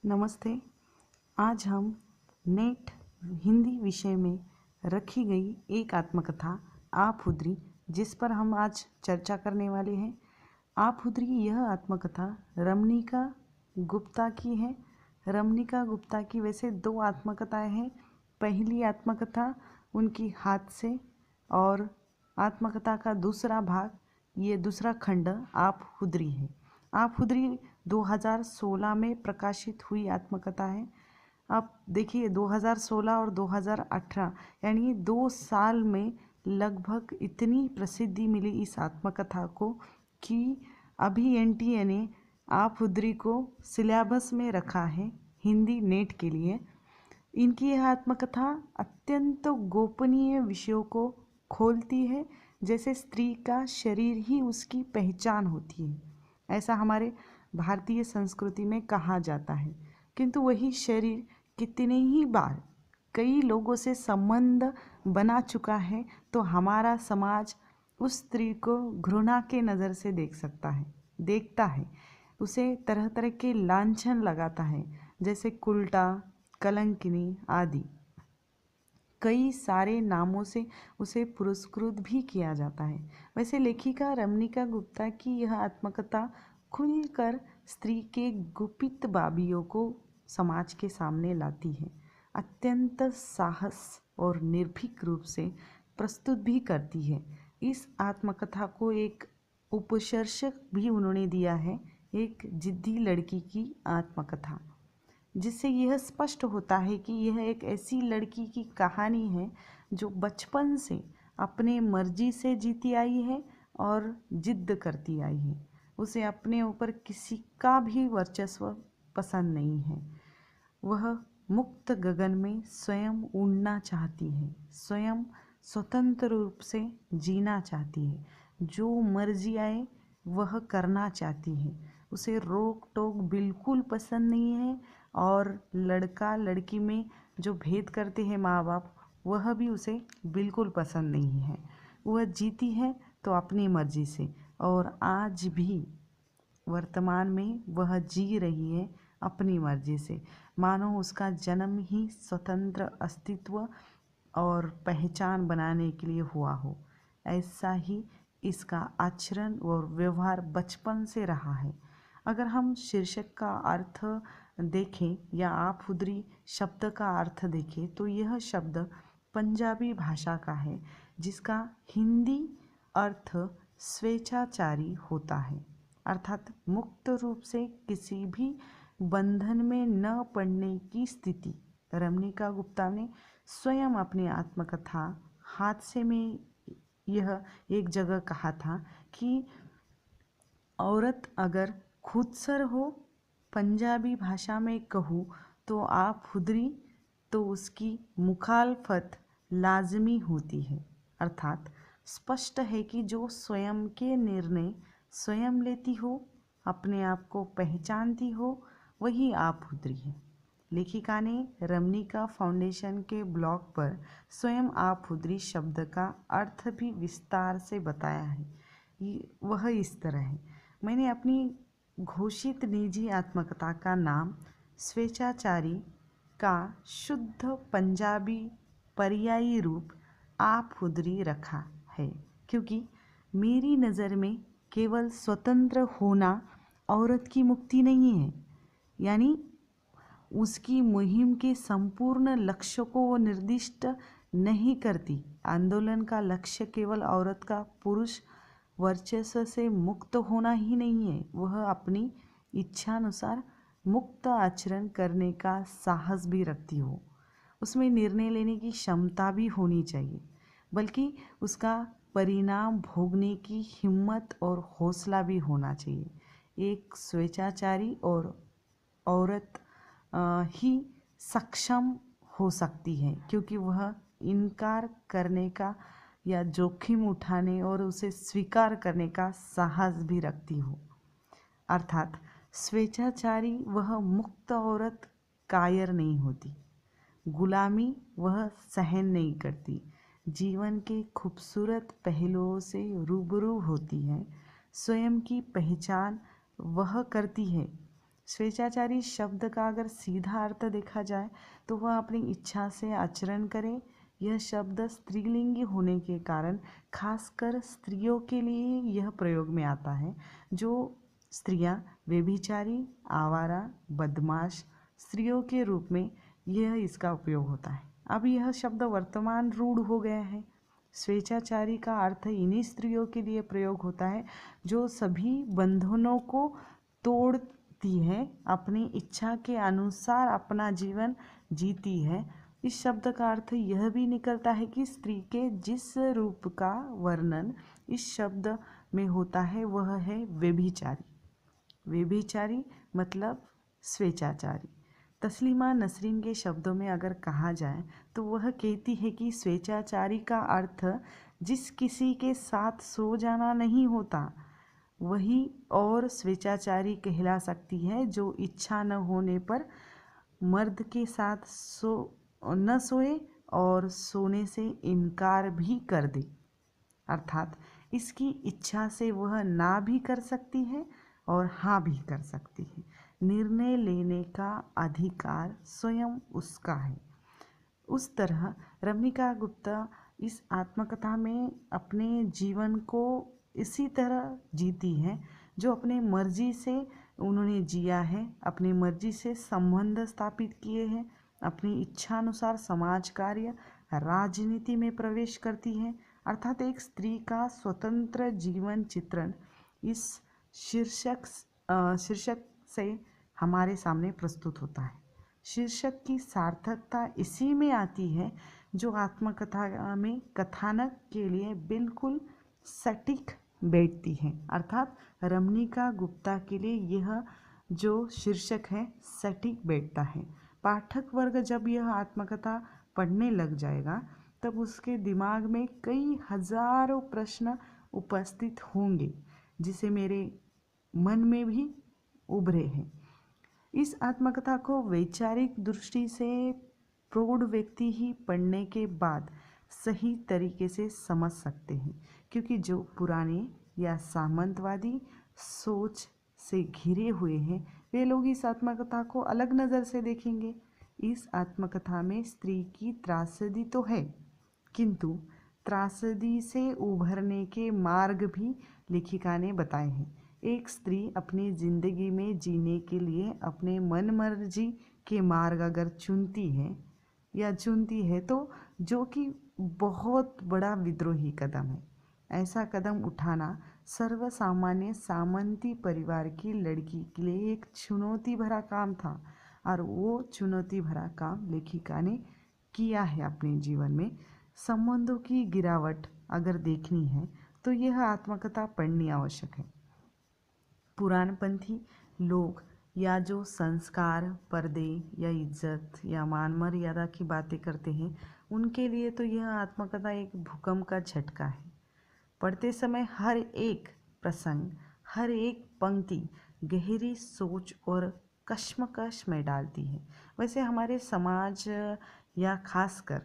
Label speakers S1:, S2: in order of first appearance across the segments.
S1: नमस्ते। आज हम नेट हिंदी विषय में रखी गई एक आत्मकथा आपहुदरी, जिस पर हम आज चर्चा करने वाले हैं। आपहुदरी यह आत्मकथा रमणिका गुप्ता की है। रमणिका गुप्ता की वैसे दो आत्मकथाएं हैं। पहली आत्मकथा उनकी हाथ से और आत्मकथा का दूसरा भाग, ये दूसरा खंड आपहुदरी है। आपहुदरी 2016 में प्रकाशित हुई आत्मकथा है। अब देखिए 2016 और 2018 यानी 2 साल में लगभग इतनी प्रसिद्धि मिली इस आत्मकथा को कि अभी एनटीए ने आपहुदरी को सिलेबस में रखा है हिंदी नेट के लिए। इनकी यह आत्मकथा अत्यंत गोपनीय विषयों को खोलती है, जैसे स्त्री का शरीर ही उसकी पहचान होती है, ऐसा हमारे भारतीय संस्कृति में कहा जाता है। किंतु वही शरीर कितने ही बार कई लोगों से संबंध बना चुका है, तो हमारा समाज उस स्त्री को घृणा के नज़र से देखता है, उसे तरह तरह के लांछन लगाता है, जैसे कुल्टा, कलंकिनी आदि। कई सारे नामों से उसे पुरस्कृत भी किया जाता है। वैसे लेखिका रमणिका गुप्ता की यह आत्मकथा खुलकर स्त्री के गुपित बाबियों को समाज के सामने लाती है। अत्यंत साहस और निर्भीक रूप से प्रस्तुत भी करती है। इस आत्मकथा को एक उपशीर्षक भी उन्होंने दिया है, एक जिद्दी लड़की की आत्मकथा, जिससे यह स्पष्ट होता है कि यह एक ऐसी लड़की की कहानी है जो बचपन से अपने मर्जी से जीती आई है और जिद्द करती आई है। उसे अपने ऊपर किसी का भी वर्चस्व पसंद नहीं है। वह मुक्त गगन में स्वयं उड़ना चाहती है, स्वयं स्वतंत्र रूप से जीना चाहती है, जो मर्जी आए वह करना चाहती है। उसे रोक टोक बिल्कुल पसंद नहीं है, और लड़का लड़की में जो भेद करते हैं माँ बाप, वह भी उसे बिल्कुल पसंद नहीं है। वह जीती है तो अपनी मर्जी से, और आज भी वर्तमान में वह जी रही है अपनी मर्जी से, मानो उसका जन्म ही स्वतंत्र अस्तित्व और पहचान बनाने के लिए हुआ हो। ऐसा ही इसका आचरण और व्यवहार बचपन से रहा है। अगर हम शीर्षक का अर्थ देखें या आपहुदरी शब्द का अर्थ देखें, तो यह शब्द पंजाबी भाषा का है, जिसका हिंदी अर्थ स्वेच्छाचारी होता है, अर्थात मुक्त रूप से किसी भी बंधन में न पड़ने की स्थिति। रमणिका गुप्ता ने स्वयं अपनी आत्मकथा हादसे में यह एक जगह कहा था कि औरत अगर खुदसर हो, पंजाबी भाषा में कहूँ तो आपहुदरी, तो उसकी मुखालफत लाजमी होती है। अर्थात स्पष्ट है कि जो स्वयं के निर्णय स्वयं लेती हो, अपने आप को पहचानती हो, वही आपहुदरी है। लेखिका ने रमणिका फाउंडेशन के ब्लॉग पर स्वयं आपहुदरी शब्द का अर्थ भी विस्तार से बताया है। वह इस तरह है: मैंने अपनी घोषित निजी आत्मकथा का नाम स्वेच्छाचारी का शुद्ध पंजाबी पर्यायी रूप आपहुदरी रखा है, क्योंकि मेरी नज़र में केवल स्वतंत्र होना औरत की मुक्ति नहीं है, यानी उसकी मुहिम के संपूर्ण लक्ष्य को वो निर्दिष्ट नहीं करती। आंदोलन का लक्ष्य केवल औरत का पुरुष वर्चस्व से मुक्त होना ही नहीं है, वह अपनी इच्छानुसार मुक्त आचरण करने का साहस भी रखती हो। उसमें निर्णय लेने की क्षमता भी होनी चाहिए, बल्कि उसका परिणाम भोगने की हिम्मत और हौसला भी होना चाहिए। एक स्वेच्छाचारी और औरत ही सक्षम हो सकती है, क्योंकि वह इनकार करने का या जोखिम उठाने और उसे स्वीकार करने का साहस भी रखती हो। अर्थात स्वेच्छाचारी वह मुक्त औरत कायर नहीं होती, गुलामी वह सहन नहीं करती, जीवन के खूबसूरत पहलुओं से रूबरू होती है, स्वयं की पहचान वह करती है, स्वेच्छाचारी शब्द का अगर सीधा अर्थ देखा जाए तो वह अपनी इच्छा से आचरण करे। यह शब्द स्त्रीलिंगी होने के कारण खासकर स्त्रियों के लिए यह प्रयोग में आता है। जो स्त्रियां व्यभिचारी, आवारा, बदमाश स्त्रियों के रूप में यह इसका उपयोग होता है। अब यह शब्द वर्तमान रूढ़ हो गया है। स्वेच्छाचारी का अर्थ इन्हीं स्त्रियों के लिए प्रयोग होता है जो सभी बंधनों को तोड़ती है, अपनी इच्छा के अनुसार अपना जीवन जीती है। इस शब्द का अर्थ यह भी निकलता है कि स्त्री के जिस रूप का वर्णन इस शब्द में होता है वह है व्यभिचारी। व्यभिचारी मतलब स्वेच्छाचारी। तस्लीमा नसरीन के शब्दों में अगर कहा जाए तो वह कहती है कि स्वेच्छाचारी का अर्थ जिस किसी के साथ सो जाना नहीं होता वही और स्वेच्छाचारी कहला सकती है जो इच्छा न होने पर मर्द के साथ न सोए और सोने से इनकार भी कर दे, अर्थात इसकी इच्छा से वह ना भी कर सकती है और हाँ भी कर सकती है। निर्णय लेने का अधिकार स्वयं उसका है। उस तरह रमणिका गुप्ता इस आत्मकथा में अपने जीवन को इसी तरह जीती हैं जो अपने मर्जी से उन्होंने जिया है, अपनी मर्जी से संबंध स्थापित किए हैं, अपनी इच्छानुसार समाज कार्य, राजनीति में प्रवेश करती हैं। अर्थात एक स्त्री का स्वतंत्र जीवन चित्रण इस शीर्षक से हमारे सामने प्रस्तुत होता है। शीर्षक की सार्थकता इसी में आती है जो आत्मकथा में कथानक के लिए बिल्कुल सटीक बैठती है। अर्थात रमणिका गुप्ता के लिए यह जो शीर्षक है सटीक बैठता है। पाठक वर्ग जब यह आत्मकथा पढ़ने लग जाएगा तब उसके दिमाग में कई हजारों प्रश्न उपस्थित होंगे जिसे मेरे मन में भी उभरे हैं। इस आत्मकथा को वैचारिक दृष्टि से प्रौढ़ व्यक्ति ही पढ़ने के बाद सही तरीके से समझ सकते हैं, क्योंकि जो पुराने या सामंतवादी सोच से घिरे हुए हैं वे लोग इस आत्मकथा को अलग नज़र से देखेंगे। इस आत्मकथा में स्त्री की त्रासदी तो है, किंतु त्रासदी से उभरने के मार्ग भी लेखिका ने बताए हैं। एक स्त्री अपनी जिंदगी में जीने के लिए अपने मन मर्जी के मार्ग अगर चुनती है तो जो कि बहुत बड़ा विद्रोही कदम है। ऐसा कदम उठाना सर्वसामान्य सामंती परिवार की लड़की के लिए एक चुनौती भरा काम था और वो चुनौती भरा काम लेखिका ने किया है अपने जीवन में। संबंधों की गिरावट अगर देखनी है तो यह आत्मकथा पढ़नी आवश्यक है। पुराणपंथी लोग या जो संस्कार, पर्दे या इज्जत या मान मर्यादा की बातें करते हैं उनके लिए तो यह आत्मकथा एक भूकंप का झटका है। पढ़ते समय हर एक प्रसंग, हर एक पंक्ति गहरी सोच और कश्मकश में डालती है। वैसे हमारे समाज या खासकर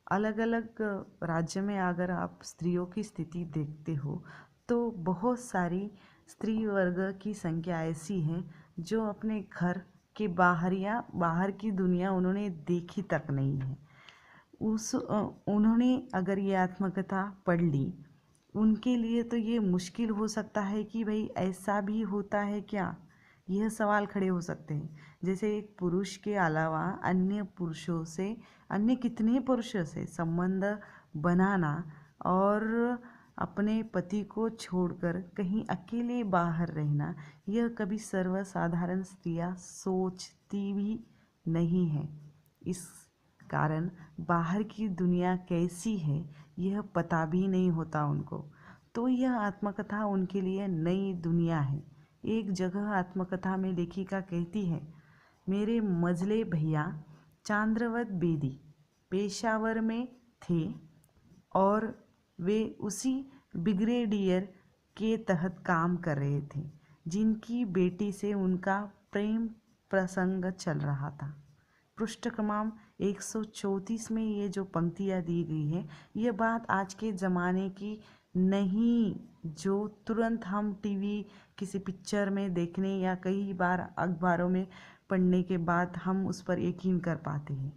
S1: अलग अलग राज्य में अगर आप स्त्रियों की स्थिति देखते हो तो बहुत सारी स्त्री वर्ग की संख्या ऐसी है जो अपने घर के बाहर या बाहर की दुनिया उन्होंने देखी तक नहीं है। उन्होंने अगर ये आत्मकथा पढ़ ली, उनके लिए तो ये मुश्किल हो सकता है कि भाई ऐसा भी होता है क्या, यह सवाल खड़े हो सकते हैं। जैसे एक पुरुष के अलावा अन्य कितने पुरुषों से संबंध बनाना और अपने पति को छोड़कर कहीं अकेले बाहर रहना, यह कभी सर्वसाधारण स्त्रियां सोचती भी नहीं है। इस कारण बाहर की दुनिया कैसी है यह पता भी नहीं होता उनको, तो यह आत्मकथा उनके लिए नई दुनिया है। एक जगह आत्मकथा में लेखिका कहती है, मेरे मजले भैया चांद्रवत बेदी पेशावर में थे और वे उसी ब्रिगेडियर के तहत काम कर रहे थे जिनकी बेटी से उनका प्रेम प्रसंग चल रहा था। पृष्ठ क्रमांक 134 में ये जो पंक्तियाँ दी गई है, ये बात आज के ज़माने की नहीं जो तुरंत हम टीवी किसी पिक्चर में देखने या कई बार अखबारों में पढ़ने के बाद हम उस पर यकीन कर पाते हैं।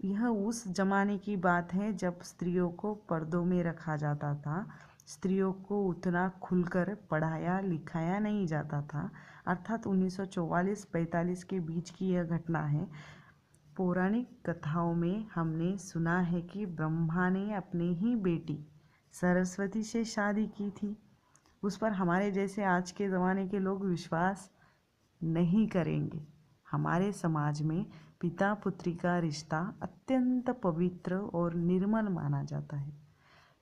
S1: यह उस जमाने की बात है जब स्त्रियों को पर्दों में रखा जाता था, स्त्रियों को उतना खुलकर पढ़ाया लिखाया नहीं जाता था। अर्थात 1944-45 के बीच की यह घटना है। पौराणिक कथाओं में हमने सुना है कि ब्रह्मा ने अपनी ही बेटी सरस्वती से शादी की थी। उस पर हमारे जैसे आज के ज़माने के लोग विश्वास नहीं करेंगे। हमारे समाज में पिता पुत्री का रिश्ता अत्यंत पवित्र और निर्मल माना जाता है।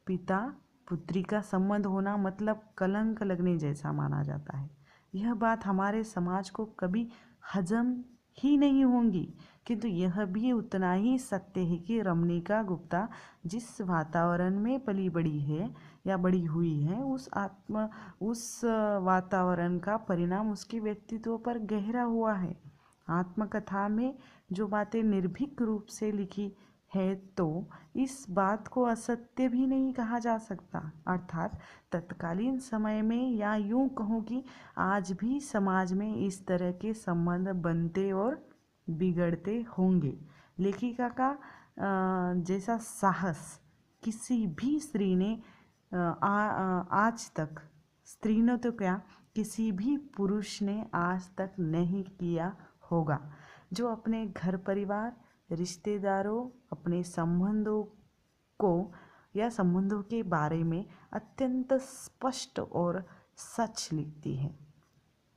S1: पिता पुत्री का संबंध होना मतलब कलंक लगने जैसा माना जाता है। यह बात हमारे समाज को कभी हजम ही नहीं होंगी, किंतु यह भी उतना ही सत्य है कि रमणिका गुप्ता जिस वातावरण में पली बड़ी है या बड़ी हुई है, उस वातावरण का परिणाम उसके व्यक्तित्व पर गहरा हुआ है। आत्मकथा में जो बातें निर्भीक रूप से लिखी है तो इस बात को असत्य भी नहीं कहा जा सकता। अर्थात तत्कालीन समय में या यूं कहूँ कि आज भी समाज में इस तरह के संबंध बनते और बिगड़ते होंगे। लेखिका का जैसा साहस किसी भी स्त्री ने आज तक, स्त्री ने तो क्या किसी भी पुरुष ने आज तक नहीं किया होगा, जो अपने घर परिवार, रिश्तेदारों, अपने संबंधों को या संबंधों के बारे में अत्यंत स्पष्ट और सच लिखती है।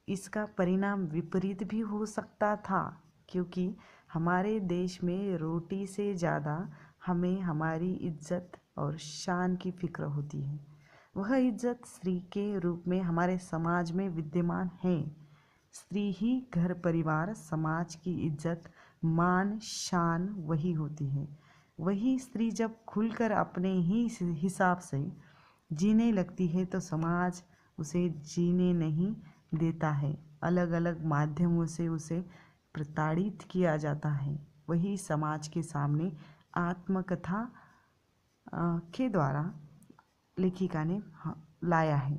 S1: इसका परिणाम विपरीत भी हो सकता था, क्योंकि हमारे देश में रोटी से ज़्यादा हमें हमारी इज्जत और शान की फिक्र होती है। वह इज्जत स्त्री के रूप में हमारे समाज में विद्यमान है। स्त्री ही घर परिवार समाज की इज्जत मान शान वही होती है। वही स्त्री जब खुलकर अपने ही हिसाब से जीने लगती है तो समाज उसे जीने नहीं देता है। अलग अलग माध्यमों से उसे प्रताड़ित किया जाता है। वही समाज के सामने आत्मकथा के द्वारा लेखिका ने लाया है।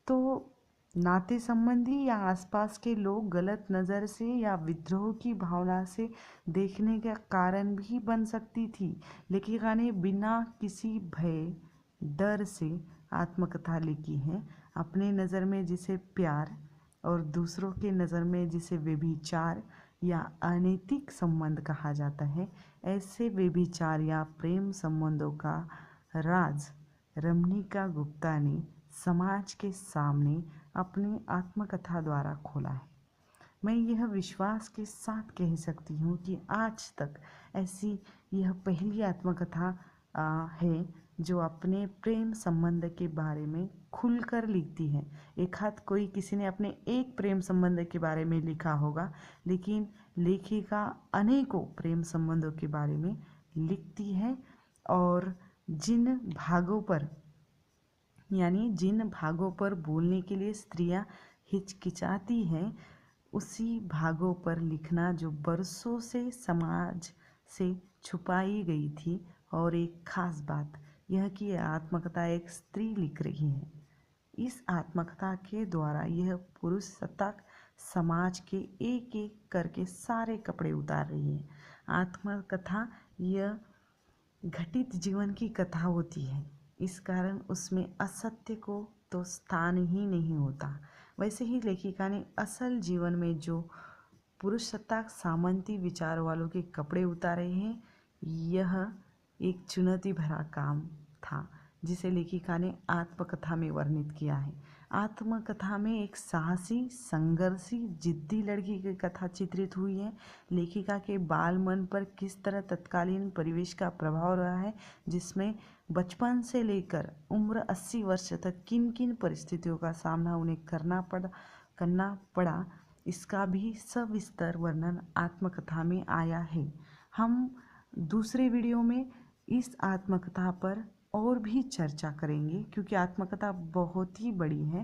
S1: तो नाते संबंधी या आसपास के लोग गलत नज़र से या विद्रोह की भावना से देखने का कारण भी बन सकती थी। लेखिका ने बिना किसी भय डर से आत्मकथा लिखी है। अपने नज़र में जिसे प्यार और दूसरों के नज़र में जिसे व्यभिचार या अनैतिक संबंध कहा जाता है, ऐसे व्यभिचार या प्रेम संबंधों का राज रमणिका गुप्ता ने समाज के सामने अपनी आत्मकथा द्वारा खोला है। मैं यह विश्वास के साथ कह सकती हूँ कि आज तक ऐसी यह पहली आत्मकथा है जो अपने प्रेम संबंध के बारे में खुलकर लिखती है। एक हाथ कोई किसी ने अपने एक प्रेम संबंध के बारे में लिखा होगा, लेकिन लेखिका अनेकों प्रेम संबंधों के बारे में लिखती है और जिन भागों पर बोलने के लिए स्त्रियां हिचकिचाती हैं, उसी भागों पर लिखना जो बरसों से समाज से छुपाई गई थी। और एक खास बात यह कि यह आत्मकथा एक स्त्री लिख रही है। इस आत्मकथा के द्वारा यह पुरुष सत्ताक समाज के एक एक करके सारे कपड़े उतार रही है। आत्मकथा यह घटित जीवन की कथा होती है, इस कारण उसमें असत्य को तो स्थान ही नहीं होता। वैसे ही लेखिका ने असल जीवन में जो पुरुष सत्ताक सामंती विचार वालों के कपड़े उतारे हैं, यह एक चुनौती भरा काम था जिसे लेखिका ने आत्मकथा में वर्णित किया है। आत्मकथा में एक साहसी, संघर्षी, जिद्दी लड़की की कथा चित्रित हुई है। लेखिका के बाल मन पर किस तरह तत्कालीन परिवेश का प्रभाव रहा है, जिसमें बचपन से लेकर उम्र 80 वर्ष तक किन किन परिस्थितियों का सामना उन्हें करना पड़ा, इसका भी सविस्तर वर्णन आत्मकथा में आया है। हम दूसरे वीडियो में इस आत्मकथा पर और भी चर्चा करेंगे, क्योंकि आत्मकथा बहुत ही बड़ी है।